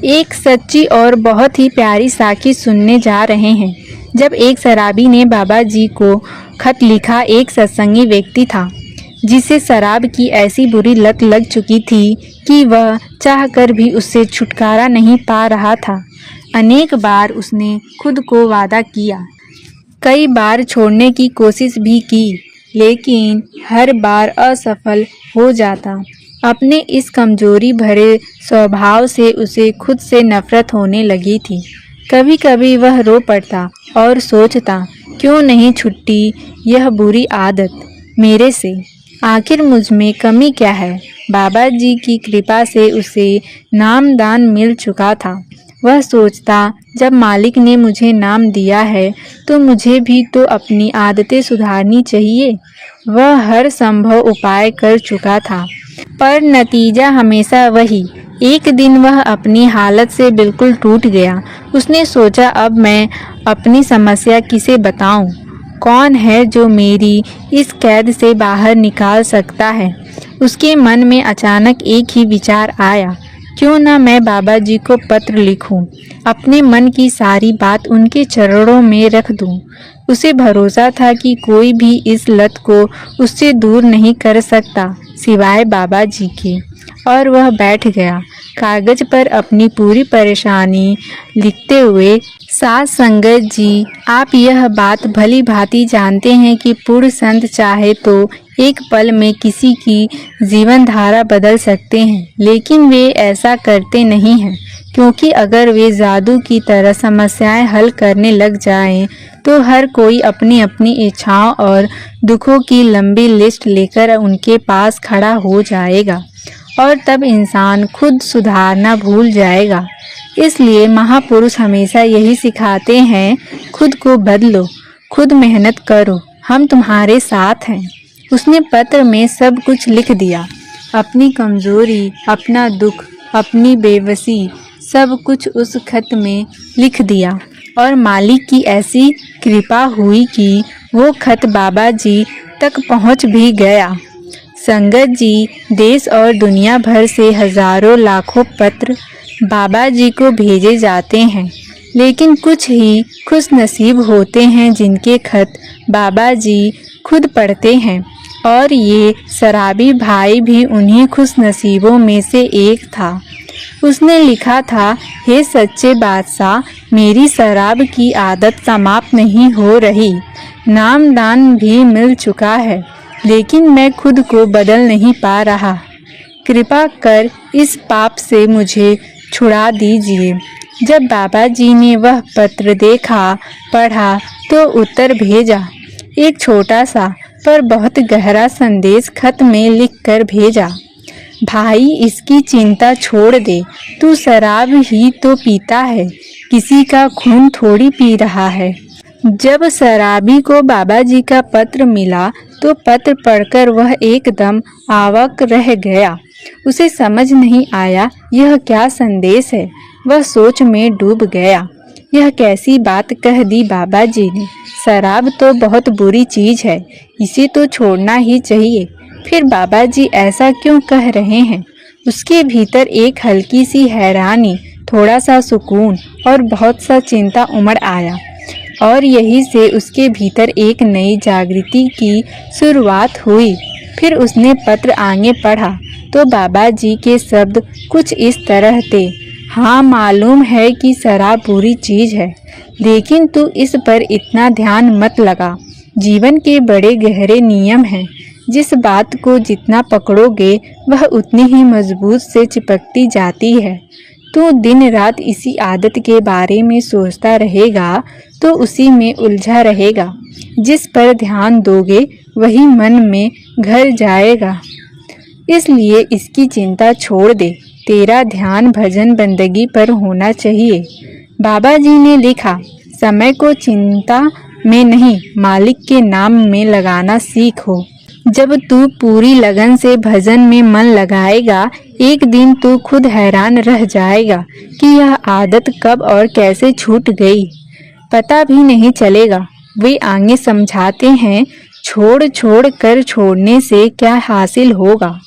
एक सच्ची और बहुत ही प्यारी साखी सुनने जा रहे हैं। जब एक शराबी ने बाबा जी को खत लिखा। एक सत्संगी व्यक्ति था जिसे शराब की ऐसी बुरी लत लग चुकी थी कि वह चाहकर भी उससे छुटकारा नहीं पा रहा था। अनेक बार उसने खुद को वादा किया, कई बार छोड़ने की कोशिश भी की, लेकिन हर बार असफल हो जाता। अपने इस कमजोरी भरे स्वभाव से उसे खुद से नफरत होने लगी थी। कभी कभी वह रो पड़ता और सोचता, क्यों नहीं छूटी यह बुरी आदत मेरे से। आखिर मुझ में कमी क्या है। बाबा जी की कृपा से उसे नामदान मिल चुका था। वह सोचता, जब मालिक ने मुझे नाम दिया है तो मुझे भी तो अपनी आदतें सुधारनी चाहिए। वह हर संभव उपाय कर चुका था, पर नतीजा हमेशा वही। एक दिन वह अपनी हालत से बिल्कुल टूट गया। उसने सोचा, अब मैं अपनी समस्या किसे बताऊं? कौन है जो मेरी इस कैद से बाहर निकाल सकता है? उसके मन में अचानक एक ही विचार आया, क्यों न मैं बाबा जी को पत्र लिखूं, अपने मन की सारी बात उनके चरणों में रख दूं। उसे भरोसा था कि कोई भी इस लत को उससे दूर नहीं कर सकता सिवाय बाबा जी के। और वह बैठ गया, कागज पर अपनी पूरी परेशानी लिखते हुए। साथ संगत जी, आप यह बात भली भांति जानते हैं कि पूर्ण संत चाहे तो एक पल में किसी की जीवन धारा बदल सकते हैं, लेकिन वे ऐसा करते नहीं हैं, क्योंकि अगर वे जादू की तरह समस्याएं हल करने लग जाएं, तो हर कोई अपनी अपनी इच्छाओं और दुखों की लंबी लिस्ट लेकर उनके पास खड़ा हो जाएगा और तब इंसान खुद सुधारना भूल जाएगा। इसलिए महापुरुष हमेशा यही सिखाते हैं, खुद को बदलो, खुद मेहनत करो, हम तुम्हारे साथ हैं। उसने पत्र में सब कुछ लिख दिया, अपनी कमजोरी, अपना दुख, अपनी बेबसी, सब कुछ उस खत में लिख दिया। और मालिक की ऐसी कृपा हुई कि वो खत बाबा जी तक पहुंच भी गया। संगत जी, देश और दुनिया भर से हजारों लाखों पत्र बाबा जी को भेजे जाते हैं, लेकिन कुछ ही खुश नसीब होते हैं जिनके खत बाबा जी खुद पढ़ते हैं। और ये शराबी भाई भी उन्हीं खुश नसीबों में से एक था। उसने लिखा था, हे सच्चे बादशाह, मेरी शराब की आदत समाप्त नहीं हो रही। नामदान भी मिल चुका है, लेकिन मैं खुद को बदल नहीं पा रहा। कृपा कर इस पाप से मुझे छुड़ा दीजिए। जब बाबा जी ने वह पत्र देखा, पढ़ा तो उत्तर भेजा। एक छोटा सा पर बहुत गहरा संदेश खत में लिखकर भेजा। भाई, इसकी चिंता छोड़ दे, तू शराब ही तो पीता है, किसी का खून थोड़ी पी रहा है। जब शराबी को बाबा जी का पत्र मिला तो पत्र पढ़कर वह एकदम अवाक रह गया। उसे समझ नहीं आया यह क्या संदेश है। वह सोच में डूब गया, यह कैसी बात कह दी बाबा जी ने। शराब तो बहुत बुरी चीज है, इसे तो छोड़ना ही चाहिए। फिर बाबा जी ऐसा क्यों कह रहे हैं? उसके भीतर एक हल्की सी हैरानी, थोड़ा सा सुकून और बहुत सा चिंता उमड़ आया। और यही से उसके भीतर एक नई जागृति की शुरुआत हुई। फिर उसने पत्र आगे पढ़ा तो बाबा जी के शब्द कुछ इस तरह थे, हाँ, मालूम है कि शराब बुरी चीज है, लेकिन तू इस पर इतना ध्यान मत लगा। जीवन के बड़े गहरे नियम हैं, जिस बात को जितना पकड़ोगे वह उतनी ही मजबूत से चिपकती जाती है। तू दिन रात इसी आदत के बारे में सोचता रहेगा तो उसी में उलझा रहेगा। जिस पर ध्यान दोगे वही मन में घर जाएगा। इसलिए इसकी चिंता छोड़ दे, तेरा ध्यान भजन बंदगी पर होना चाहिए। बाबा जी ने लिखा, समय को चिंता में नहीं, मालिक के नाम में लगाना सीखो। जब तू पूरी लगन से भजन में मन लगाएगा, एक दिन तू खुद हैरान रह जाएगा कि यह आदत कब और कैसे छूट गई, पता भी नहीं चलेगा। वे आगे समझाते हैं, छोड़ छोड़ कर छोड़ने से क्या हासिल होगा।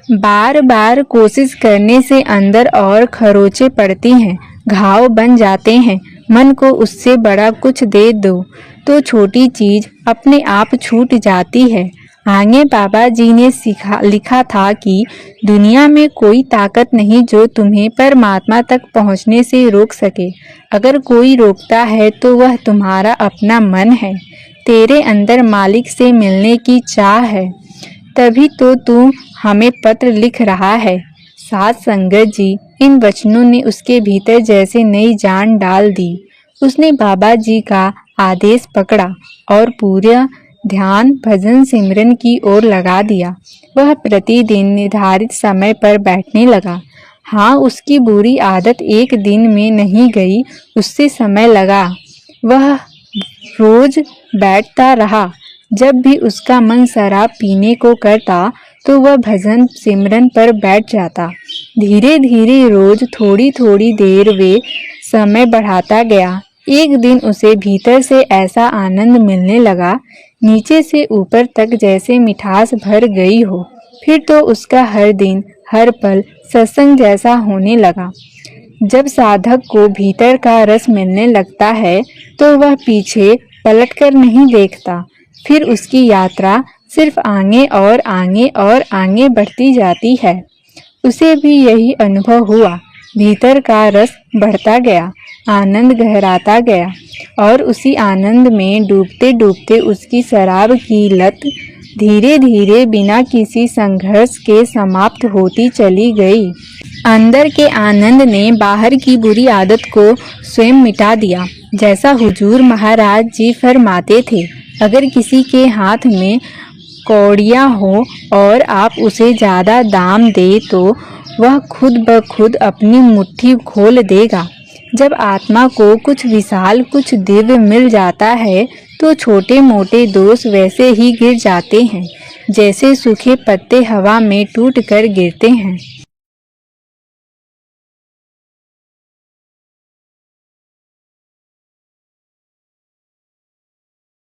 बार बार कोशिश करने से अंदर और खरोंचें पड़ती हैं, घाव बन जाते हैं। मन को उससे बड़ा कुछ दे दो तो छोटी चीज अपने आप छूट जाती है। आगे बाबा जी ने लिखा था कि दुनिया में कोई ताकत नहीं जो तुम्हें परमात्मा तक पहुंचने से रोक सके। अगर कोई रोकता है तो वह तुम्हारा अपना मन है। तेरे अंदर मालिक से मिलने की चाह है, तभी तो तू हमें पत्र लिख रहा है। साध संगत जी, इन वचनों ने उसके भीतर जैसे नई जान डाल दी। उसने बाबा जी का आदेश पकड़ा और पूरा ध्यान भजन सिमरन की ओर लगा दिया। वह प्रतिदिन निर्धारित समय पर बैठने लगा। हाँ, उसकी बुरी आदत एक दिन में नहीं गई, उससे समय लगा। वह रोज बैठता रहा। जब भी उसका मन शराब पीने को करता तो वह भजन सिमरन पर बैठ जाता। धीरे धीरे रोज थोड़ी थोड़ी देर वे समय बढ़ाता गया। एक दिन उसे भीतर से ऐसा आनंद मिलने लगा, नीचे से ऊपर तक जैसे मिठास भर गई हो। फिर तो उसका हर दिन हर पल सत्संग जैसा होने लगा। जब साधक को भीतर का रस मिलने लगता है तो वह पीछे पलटकर नहीं देखता। फिर उसकी यात्रा सिर्फ आगे और आगे और आगे बढ़ती जाती है। उसे भी यही अनुभव हुआ। भीतर का रस बढ़ता गया, आनंद गहराता गया और उसी आनंद में डूबते डूबते उसकी शराब की लत धीरे धीरे बिना किसी संघर्ष के समाप्त होती चली गई। अंदर के आनंद ने बाहर की बुरी आदत को स्वयं मिटा दिया। जैसा हुजूर महाराज जी फरमाते थे, अगर किसी के हाथ में कौड़ियाँ हो और आप उसे ज़्यादा दाम दे तो वह खुद ब खुद अपनी मुट्ठी खोल देगा। जब आत्मा को कुछ विशाल, कुछ दिव्य मिल जाता है तो छोटे मोटे दोष वैसे ही गिर जाते हैं जैसे सूखे पत्ते हवा में टूट कर गिरते हैं।